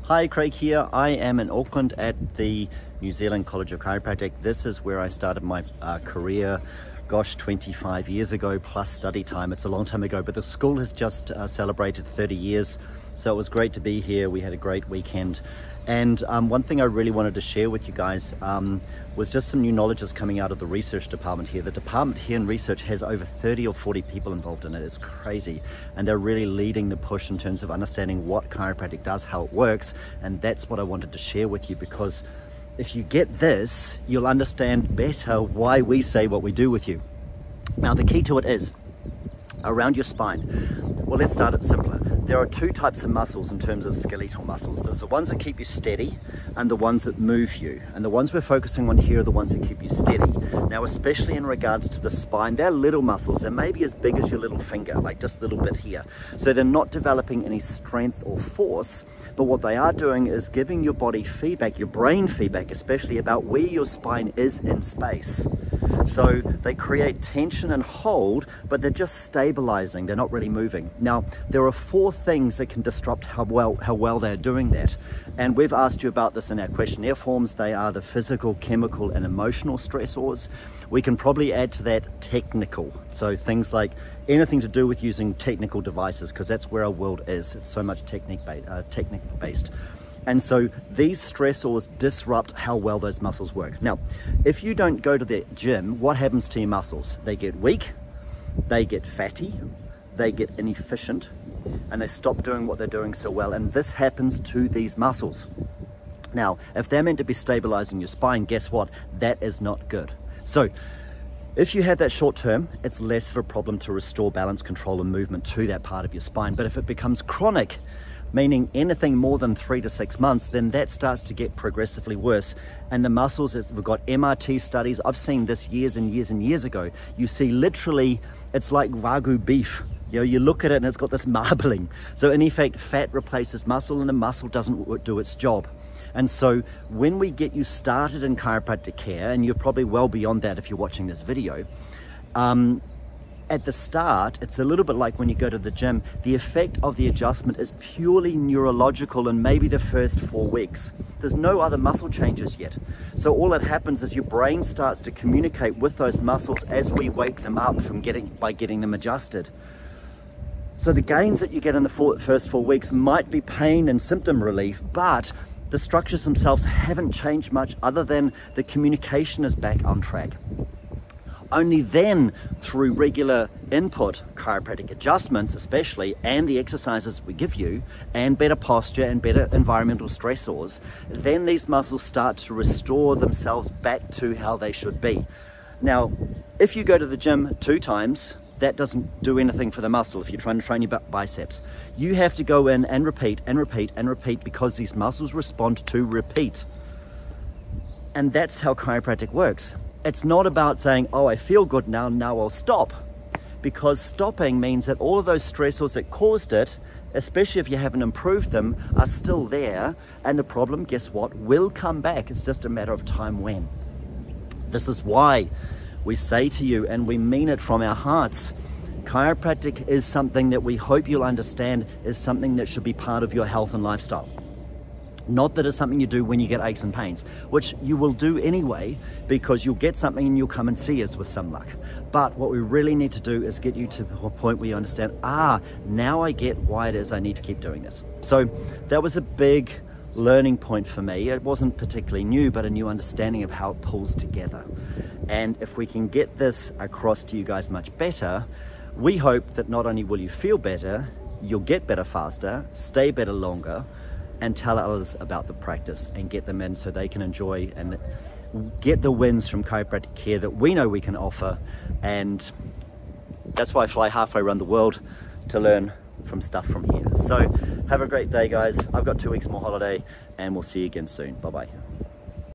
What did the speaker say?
Hi, Craig here. I am in Auckland at the New Zealand College of Chiropractic. This is where I started my career, gosh, 25 years ago plus study time. It's a long time ago, but the school has just celebrated 30 years. So it was great to be here. We had a great weekend. And one thing I really wanted to share with you guys was just some new knowledge that's coming out of the research department here. The department here in research has over 30 or 40 people involved in it. It's crazy. And they're really leading the push in terms of understanding what chiropractic does, how it works. And that's what I wanted to share with you, because if you get this, you'll understand better why we say what we do with you. Now, the key to it is around your spine. Well, let's start it simpler. There are two types of muscles in terms of skeletal muscles. There's the ones that keep you steady and the ones that move you. And the ones we're focusing on here are the ones that keep you steady. Now, especially in regards to the spine, they're little muscles. They're maybe as big as your little finger, like just a little bit here. So they're not developing any strength or force, but what they are doing is giving your body feedback, your brain feedback, especially about where your spine is in space. So they create tension and hold, but they're just stabilizing. They're not really moving. Now, there are four things that can disrupt how well they're doing that. And we've asked you about this in our questionnaire forms. They are the physical, chemical, and emotional stressors. We can probably add to that technical. So things like anything to do with using technical devices, because that's where our world is. It's so much technique-based. And so these stressors disrupt how well those muscles work. Now, if you don't go to the gym, what happens to your muscles? They get weak, they get fatty, they get inefficient, and they stop doing what they're doing so well. And this happens to these muscles. Now, if they're meant to be stabilizing your spine, guess what? That is not good. So if you have that short term, it's less of a problem to restore balance, control, and movement to that part of your spine. But if it becomes chronic, meaning anything more than 3 to 6 months, then that starts to get progressively worse. And the muscles, we've got MRT studies. I've seen this years and years and years ago. You see literally, it's like Wagyu beef. You know, you look at it and it's got this marbling. So in effect, fat replaces muscle and the muscle doesn't do its job. And so when we get you started in chiropractic care, and you're probably well beyond that if you're watching this video, at the start, it's a little bit like when you go to the gym. The effect of the adjustment is purely neurological in maybe the first 4 weeks. There's no other muscle changes yet. So all that happens is your brain starts to communicate with those muscles as we wake them up by getting them adjusted. So the gains that you get in the first 4 weeks might be pain and symptom relief, but the structures themselves haven't changed much other than the communication is back on track. Only then, through regular input, chiropractic adjustments especially, and the exercises we give you, and better posture and better environmental stressors, then these muscles start to restore themselves back to how they should be. Now, if you go to the gym 2 times, that doesn't do anything for the muscle if you're trying to train your biceps. You have to go in and repeat and repeat and repeat, because these muscles respond to repeat. And that's how chiropractic works. It's not about saying, oh, I feel good now I'll stop. Because stopping means that all of those stressors that caused it, especially if you haven't improved them, are still there. And the problem, guess what, will come back. It's just a matter of time when. This is why we say to you, and we mean it from our hearts, chiropractic is something that we hope you'll understand is something that should be part of your health and lifestyle. Not that it's something you do when you get aches and pains, which you will do anyway, because you'll get something and you'll come and see us with some luck. But what we really need to do is get you to a point where you understand, now I get why it is I need to keep doing this. So that was a big learning point for me. It wasn't particularly new, but a new understanding of how it pulls together. And if we can get this across to you guys much better, we hope that not only will you feel better, you'll get better faster, stay better longer, and tell others about the practice and get them in so they can enjoy and get the wins from chiropractic care that we know we can offer. And that's why I fly halfway around the world to learn from stuff from here. So have a great day, guys. I've got 2 weeks more holiday, and we'll see you again soon. Bye-bye.